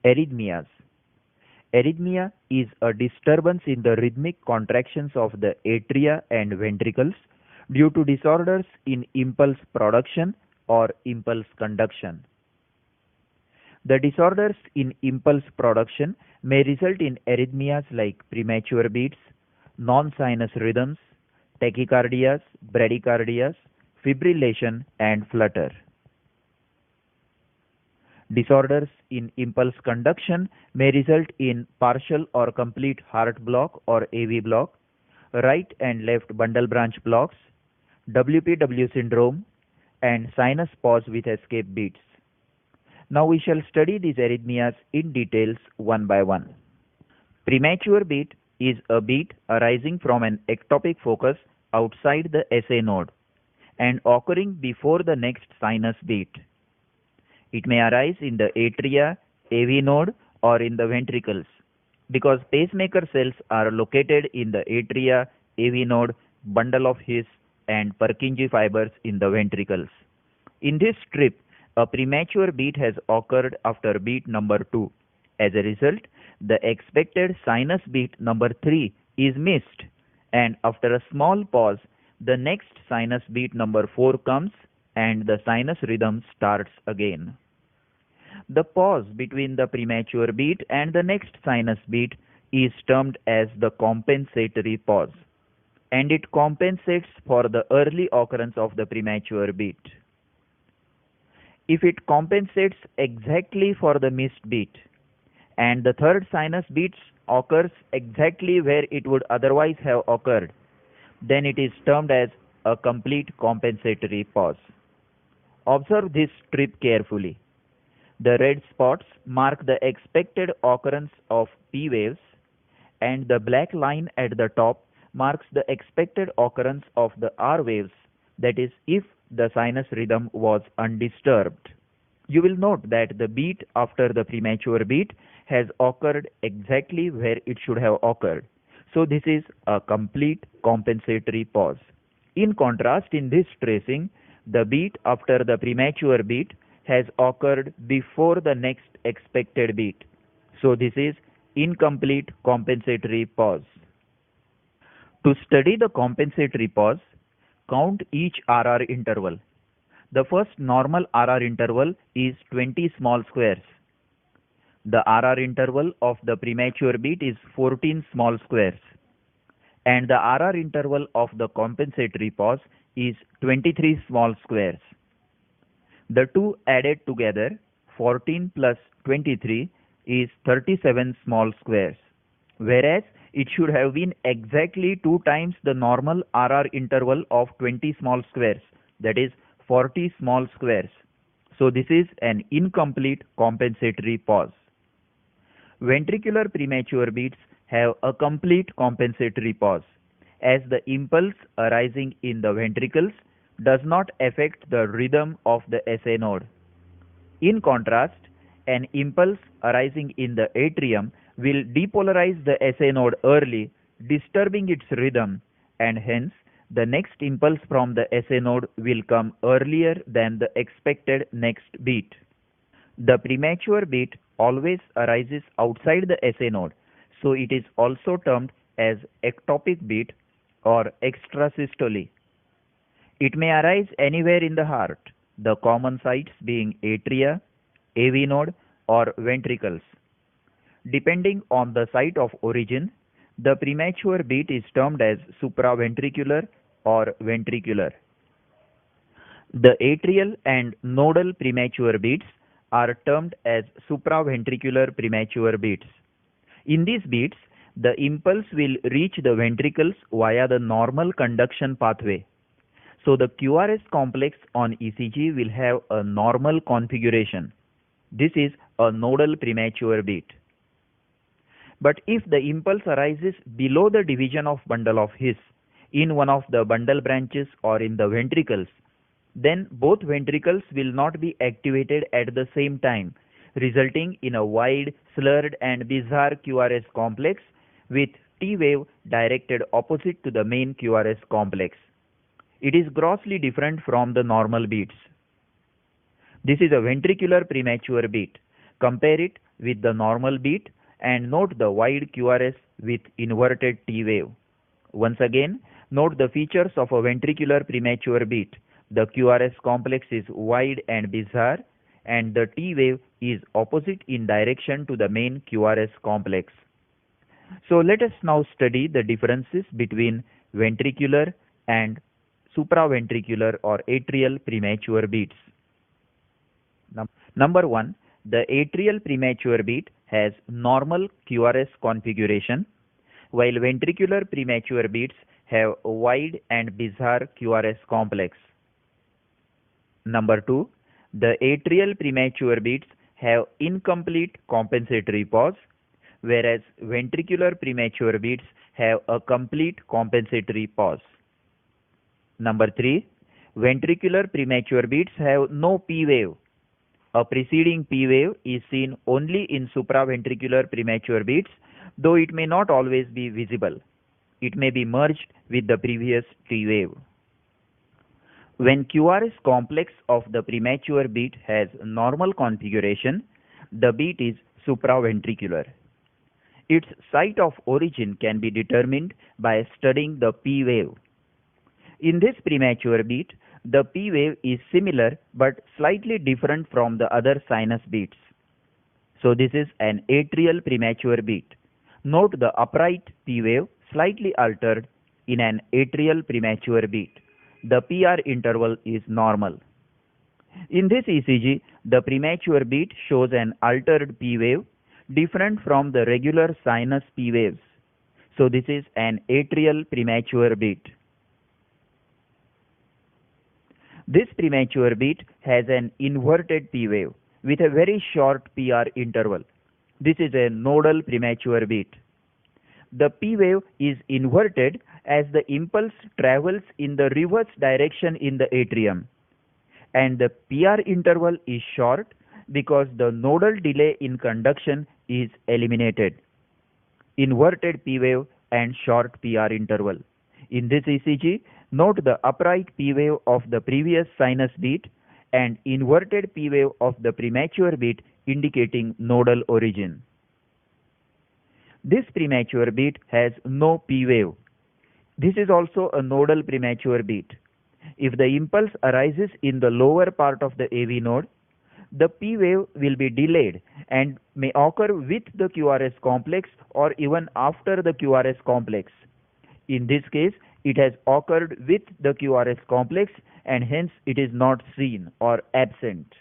Arrhythmias. Arrhythmia is a disturbance in the rhythmic contractions of the atria and ventricles due to disorders in impulse production or impulse conduction. The disorders in impulse production may result in arrhythmias like premature beats, non-sinus rhythms, tachycardias, bradycardias, fibrillation, and flutter. Disorders in impulse conduction may result in partial or complete heart block or AV block, right and left bundle branch blocks, WPW syndrome, and sinus pause with escape beats. Now we shall study these arrhythmias in details one by one. Premature beat is a beat arising from an ectopic focus outside the SA node and occurring before the next sinus beat. It may arise in the atria, AV node, or in the ventricles because pacemaker cells are located in the atria, AV node, bundle of His, and Purkinje fibers in the ventricles. In this strip, a premature beat has occurred after beat number 2. As a result, the expected sinus beat number 3 is missed, and after a small pause, the next sinus beat number 4 comes and the sinus rhythm starts again. The pause between the premature beat and the next sinus beat is termed as the compensatory pause, and it compensates for the early occurrence of the premature beat. If it compensates exactly for the missed beat, and the third sinus beat occurs exactly where it would otherwise have occurred, then it is termed as a complete compensatory pause. Observe this strip carefully. The red spots mark the expected occurrence of P waves, and the black line at the top marks the expected occurrence of the R waves, that is, if the sinus rhythm was undisturbed. You will note that the beat after the premature beat has occurred exactly where it should have occurred. So this is a complete compensatory pause. In contrast, in this tracing, the beat after the premature beat has occurred before the next expected beat. So this is incomplete compensatory pause. To study the compensatory pause, count each RR interval. The first normal RR interval is 20 small squares. The RR interval of the premature beat is 14 small squares. And the RR interval of the compensatory pause is 23 small squares. The two added together, 14 plus 23, is 37 small squares, whereas it should have been exactly 2 times the normal RR interval of 20 small squares, that is 40 small squares. So this is an incomplete compensatory pause. Ventricular premature beats have a complete compensatory pause, as the impulse arising in the ventricles does not affect the rhythm of the SA node. In contrast, an impulse arising in the atrium will depolarize the SA node early, disturbing its rhythm, and hence the next impulse from the SA node will come earlier than the expected next beat. The premature beat always arises outside the SA node, so it is also termed as ectopic beat or extrasystole. It may arise anywhere in the heart, the common sites being atria, AV node, or ventricles. Depending on the site of origin, the premature beat is termed as supraventricular or ventricular. The atrial and nodal premature beats are termed as supraventricular premature beats. In these beats, the impulse will reach the ventricles via the normal conduction pathway. So the QRS complex on ECG will have a normal configuration. This is a nodal premature beat. But if the impulse arises below the division of bundle of His, in one of the bundle branches or in the ventricles, then both ventricles will not be activated at the same time, resulting in a wide, slurred and bizarre QRS complex with T wave directed opposite to the main QRS complex. It is grossly different from the normal beats. This is a ventricular premature beat. Compare it with the normal beat and note the wide QRS with inverted T wave. Once again, note the features of a ventricular premature beat. The QRS complex is wide and bizarre, and the T wave is opposite in direction to the main QRS complex. So let us now study the differences between ventricular and supraventricular or atrial premature beats. Number 1, the atrial premature beat has normal QRS configuration, while ventricular premature beats have a wide and bizarre QRS complex. Number 2, the atrial premature beats have incomplete compensatory pause, whereas ventricular premature beats have a complete compensatory pause. Number 3, ventricular premature beats have no P wave. A preceding P wave is seen only in supraventricular premature beats, though it may not always be visible. It may be merged with the previous T wave. When QRS complex of the premature beat has normal configuration, the beat is supraventricular. Its site of origin can be determined by studying the P wave. In this premature beat, the P wave is similar but slightly different from the other sinus beats. So this is an atrial premature beat. Note the upright P wave slightly altered in an atrial premature beat. The PR interval is normal. In this ECG, the premature beat shows an altered P wave different from the regular sinus P waves. So this is an atrial premature beat. This premature beat has an inverted P wave with a very short PR interval. This is a nodal premature beat. The P wave is inverted as the impulse travels in the reverse direction in the atrium, and the PR interval is short because the nodal delay in conduction is eliminated. Inverted P wave and short PR interval. In this ECG, note the upright P wave of the previous sinus beat and inverted P wave of the premature beat indicating nodal origin. This premature beat has no P wave. This is also a nodal premature beat. If the impulse arises in the lower part of the AV node, the P wave will be delayed and may occur with the QRS complex or even after the QRS complex. In this case, it has occurred with the QRS complex and hence it is not seen or absent.